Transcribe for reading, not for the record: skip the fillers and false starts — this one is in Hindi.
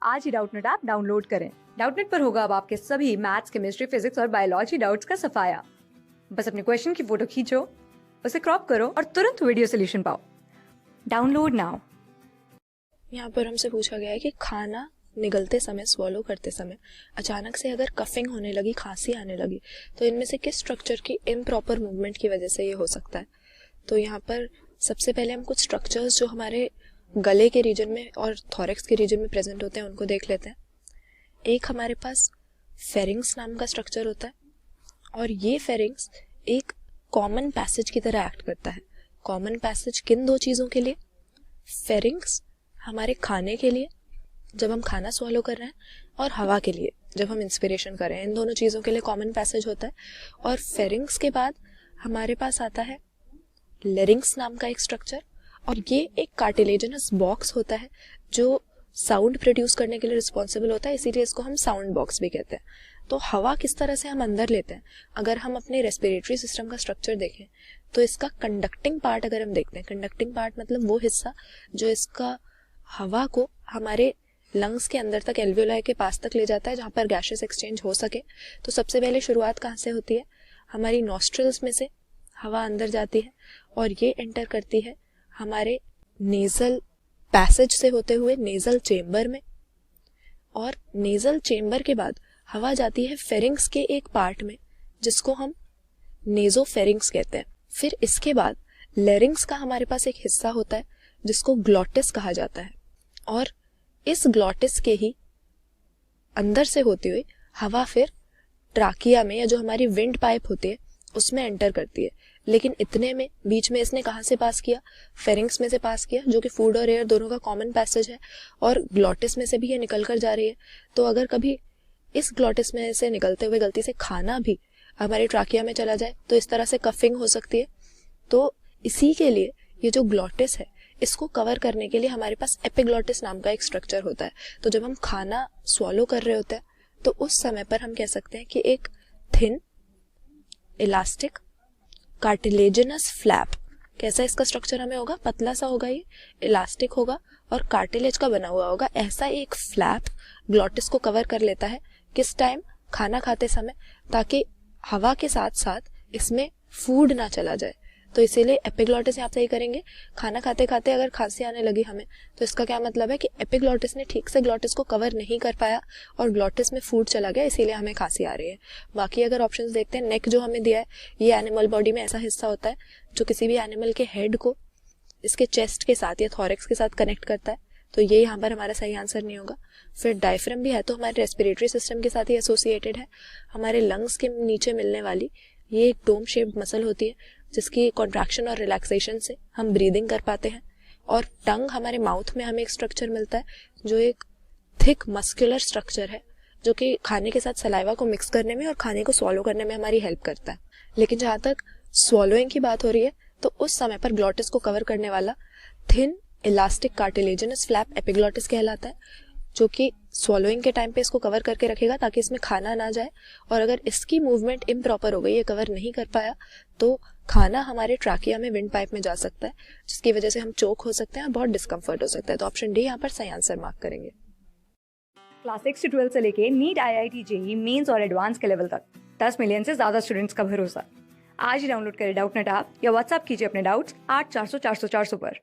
आज ही डाउटनेट ऐप डाउनलोड करें। डाउटनेट पर होगा अब आपके सभी मैथ्स, केमिस्ट्री, फिजिक्स और बायोलॉजी डाउट्स का सफाया। बस अपने क्वेश्चन की फोटो खींचो, उसे क्रॉप करो और तुरंत वीडियो सोल्यूशन पाओ। Download now. यहाँ पर हमसे पूछा गया है कि खाना निगलते समय, स्वॉलो करते समय अचानक से अगर कफिंग होने लगी, खांसी आने लगी, तो इनमें से किस स्ट्रक्चर की इम्प्रॉपर मूवमेंट की वजह से ये हो सकता है। तो यहाँ पर सबसे पहले हम कुछ स्ट्रक्चर्स जो हमारे गले के रीजन में और थॉरेक्स के रीजन में प्रेजेंट होते हैं उनको देख लेते हैं। एक हमारे पास फेरिंग्स नाम का स्ट्रक्चर होता है और ये फेरिंग्स एक कॉमन पैसेज की तरह एक्ट करता है। कॉमन पैसेज किन दो चीज़ों के लिए? फेरिंग्स हमारे खाने के लिए जब हम खाना स्वॉलो कर रहे हैं, और हवा के लिए जब हम इंस्पिरेशन कर रहे हैं। इन दोनों चीज़ों के लिए कॉमन पैसेज होता है। और फेरिंग्स के बाद हमारे पास आता है लेरिंग्स नाम का एक स्ट्रक्चर, और ये एक कार्टिलेजिनस बॉक्स होता है जो साउंड प्रोड्यूस करने के लिए रिस्पॉन्सिबल होता है, इसीलिए इसको हम साउंड बॉक्स भी कहते हैं। तो हवा किस तरह से हम अंदर लेते हैं, अगर हम अपने रेस्पिरेटरी सिस्टम का स्ट्रक्चर देखें तो इसका कंडक्टिंग पार्ट अगर हम देखते हैं, कंडक्टिंग पार्ट मतलब वो हिस्सा जो इसका हवा को हमारे लंग्स के अंदर तक, एल्वियोलाई के पास तक ले जाता है, जहाँ पर गैसेस एक्सचेंज हो सके। तो सबसे पहले शुरुआत कहाँ से होती है? हमारी नॉस्ट्रल्स में से हवा अंदर जाती है और ये एंटर करती है हमारे नेजल पैसेज से होते हुए नेजल चेम्बर में, और नेजल चेम्बर के बाद हवा जाती है फेरिंग्स के एक पार्ट में जिसको हम नेजोफेरिंग्स कहते हैं। फिर इसके बाद लेरिंग्स का हमारे पास एक हिस्सा होता है जिसको ग्लॉटिस कहा जाता है, और इस ग्लॉटिस के ही अंदर से होती हुई हवा फिर ट्राकिया में, या जो हमारी विंड पाइप होती है उसमें एंटर करती है। लेकिन इतने में बीच में इसने कहाँ से पास किया? फेरिंग्स में से पास किया, जो कि फूड और एयर दोनों का कॉमन पैसेज है, और ग्लॉटिस में से भी ये निकल कर जा रही है। तो अगर कभी इस ग्लॉटिस में से निकलते हुए गलती से खाना भी हमारे ट्राकिया में चला जाए तो इस तरह से कफिंग हो सकती है। तो इसी के लिए ये जो ग्लॉटिस है, इसको कवर करने के लिए हमारे पास एपिग्लॉटिस नाम का एक स्ट्रक्चर होता है। तो जब हम खाना स्वॉलो कर रहे होते हैं तो उस समय पर हम कह सकते हैं कि एक थिन इलास्टिक कार्टिलेजिनस फ्लैप, कैसा इसका स्ट्रक्चर हमें होगा? पतला सा होगा, ये इलास्टिक होगा और कार्टिलेज का बना हुआ होगा। ऐसा एक फ्लैप ग्लॉटिस को कवर कर लेता है। किस टाइम? खाना खाते समय, ताकि हवा के साथ साथ इसमें फूड ना चला जाए। तो इसीलिए एपिग्लॉटिस यहाँ सही करेंगे। खाना खाते खाते अगर खांसी आने लगी हमें, तो इसका क्या मतलब है कि एपिग्लॉटिस ने ठीक से ग्लॉटिस को कवर नहीं कर पाया और ग्लॉटिस में फूड चला गया, इसीलिए हमें खांसी आ रही है। बाकी अगर ऑप्शंस देखते हैं, नेक जो हमें दिया है, ये एनिमल बॉडी में ऐसा हिस्सा होता है जो किसी भी एनिमल के हेड को इसके चेस्ट के साथ या थॉरेक्स के साथ कनेक्ट करता है, तो ये यहाँ पर हमारा सही आंसर नहीं होगा। फिर डायफ्राम भी है, तो हमारे रेस्पिरेटरी सिस्टम के साथ ही एसोसिएटेड है। हमारे लंग्स के नीचे मिलने वाली ये एक डोम शेप्ड मसल होती है जिसकी कॉन्ट्रैक्शन और रिलैक्सेशन से हम ब्रीदिंग कर पाते हैं। और टंग, हमारे माउथ में हमें एक स्ट्रक्चर मिलता है जो एक थिक मस्कुलर स्ट्रक्चर है, जो कि खाने के साथ सलाइवा को मिक्स करने में और खाने को स्वॉलो करने में हमारी हेल्प करता है। लेकिन जहाँ तक स्वॉलोइंग की बात हो रही है, तो उस समय पर ग्लॉटिस को कवर करने वाला thin elastic cartilaginous flap epiglottis कहलाता है, जो कि स्वॉलोइंग के टाइम पे इसको कवर करके रखेगा ताकि इसमें खाना ना जाए। और अगर इसकी मूवमेंट इम्प्रॉपर हो गई, ये कवर नहीं कर पाया, तो खाना हमारे ट्राकिया में, विंड पाइप में जा सकता है, जिसकी वजह से हम चोक हो सकते हैं और बहुत डिस्कम्फर्ट हो सकता है। तो ऑप्शन डी यहाँ पर सही आंसर मार्क करेंगे। क्लास 6 से 12 से लेके नीट, IIT, JEE मेंस और एडवांस के लेवल तक 10 मिलियन से ज्यादा स्टूडेंट्स का भरोसा। आज ही डाउनलोड करें डाउटनेट ऐप या व्हाट्सएप कीजिए अपने डाउट्स 8400 400 400 पर।